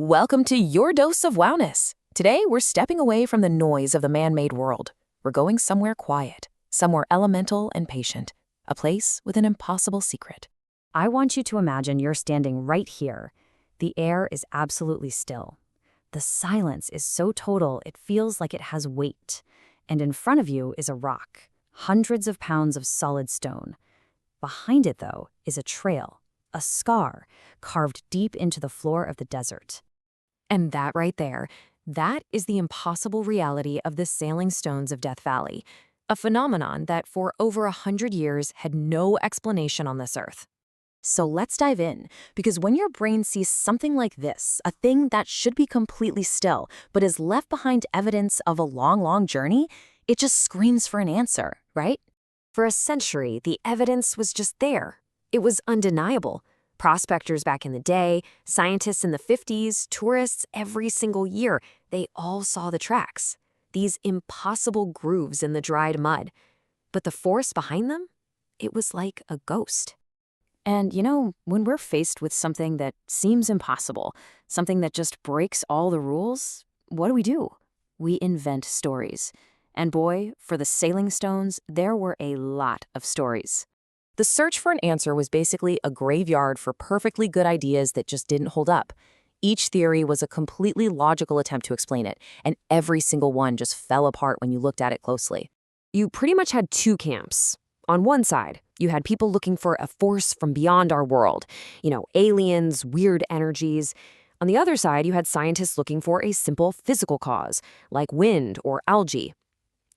Welcome to Your Dose of Wowness. Today, we're stepping away from the noise of the man-made world. We're going somewhere quiet, somewhere elemental and patient, a place with an impossible secret. I want you to imagine you're standing right here. The air is absolutely still. The silence is so total it feels like it has weight. And in front of you is a rock, hundreds of pounds of solid stone. Behind it, though, is a trail, a scar, carved deep into the floor of the desert. And that right there, that is the impossible reality of the sailing stones of Death Valley, a phenomenon that for over 100 years had no explanation on this earth. So let's dive in, because when your brain sees something like this, a thing that should be completely still, but is left behind evidence of a long, long journey, it just screams for an answer, right? For a century, the evidence was just there. It was undeniable. Prospectors back in the day, scientists in the 50s, tourists every single year, they all saw the tracks. These impossible grooves in the dried mud. But the force behind them? It was like a ghost. And when we're faced with something that seems impossible, something that just breaks all the rules, what do? We invent stories. And boy, for the sailing stones, there were a lot of stories. The search for an answer was basically a graveyard for perfectly good ideas that just didn't hold up. Each theory was a completely logical attempt to explain it, and every single one just fell apart when you looked at it closely. You pretty much had two camps. On one side, you had people looking for a force from beyond our world, aliens, weird energies. On the other side, you had scientists looking for a simple physical cause, like wind or algae.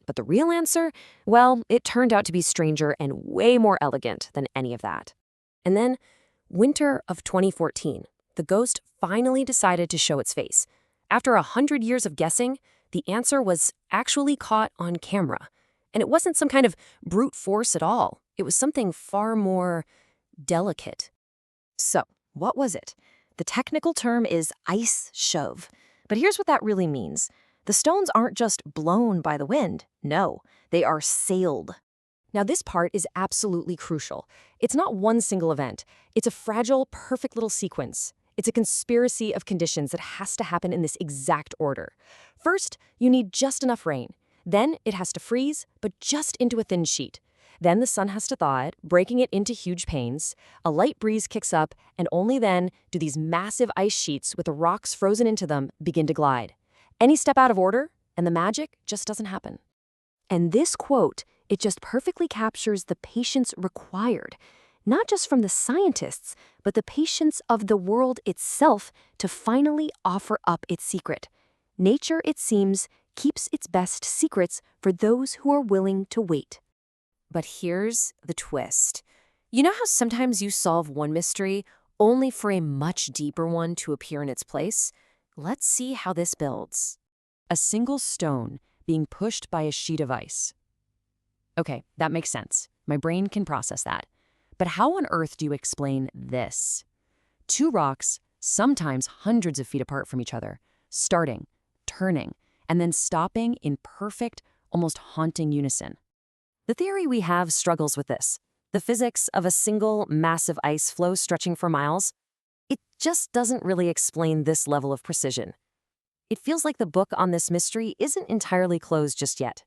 But the real answer? Well, it turned out to be stranger and way more elegant than any of that. And then, winter of 2014, the ghost finally decided to show its face. After 100 years of guessing, the answer was actually caught on camera. And it wasn't some kind of brute force at all. It was something far more delicate. So, what was it? The technical term is ice shove. But here's what that really means. The stones aren't just blown by the wind. No, they are sailed. Now, this part is absolutely crucial. It's not one single event. It's a fragile, perfect little sequence. It's a conspiracy of conditions that has to happen in this exact order. First, you need just enough rain. Then it has to freeze, but just into a thin sheet. Then the sun has to thaw it, breaking it into huge panes. A light breeze kicks up, and only then do these massive ice sheets with the rocks frozen into them begin to glide. Any step out of order, and the magic just doesn't happen. And this quote, it just perfectly captures the patience required, not just from the scientists, but the patience of the world itself to finally offer up its secret. Nature, it seems, keeps its best secrets for those who are willing to wait. But here's the twist. You know how sometimes you solve one mystery only for a much deeper one to appear in its place? Let's see how this builds. A single stone being pushed by a sheet of ice. Okay, that makes sense. My brain can process that. But how on earth do you explain this? Two rocks, sometimes hundreds of feet apart from each other, starting, turning, and then stopping in perfect, almost haunting unison. The theory we have struggles with this. The physics of a single, massive ice floe stretching for miles. It just doesn't really explain this level of precision. It feels like the book on this mystery isn't entirely closed just yet.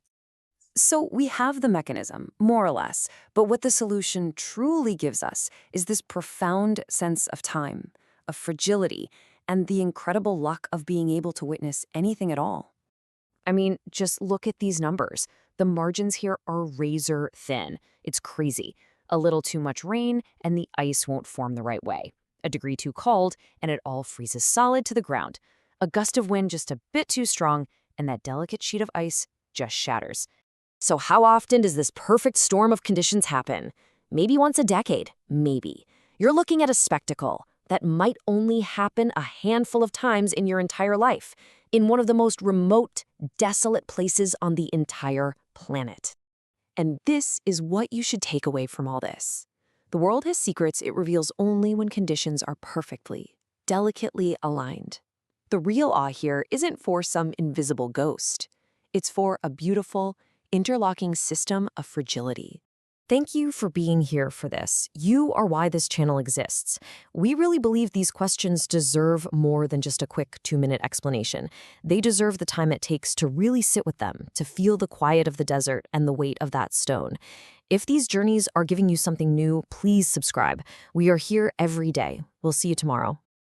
So we have the mechanism, more or less, but what the solution truly gives us is this profound sense of time, of fragility, and the incredible luck of being able to witness anything at all. I mean, just look at these numbers. The margins here are razor thin. It's crazy. A little too much rain, and the ice won't form the right way. A degree too cold, and it all freezes solid to the ground. A gust of wind just a bit too strong, and that delicate sheet of ice just shatters. So how often does this perfect storm of conditions happen? Maybe once a decade, maybe. You're looking at a spectacle that might only happen a handful of times in your entire life, in one of the most remote, desolate places on the entire planet. And this is what you should take away from all this. The world has secrets it reveals only when conditions are perfectly, delicately aligned. The real awe here isn't for some invisible ghost. It's for a beautiful, interlocking system of fragility. Thank you for being here for this. You are why this channel exists. We really believe these questions deserve more than just a quick 2-minute explanation. They deserve the time it takes to really sit with them, to feel the quiet of the desert and the weight of that stone. If these journeys are giving you something new, please subscribe. We are here every day. We'll see you tomorrow.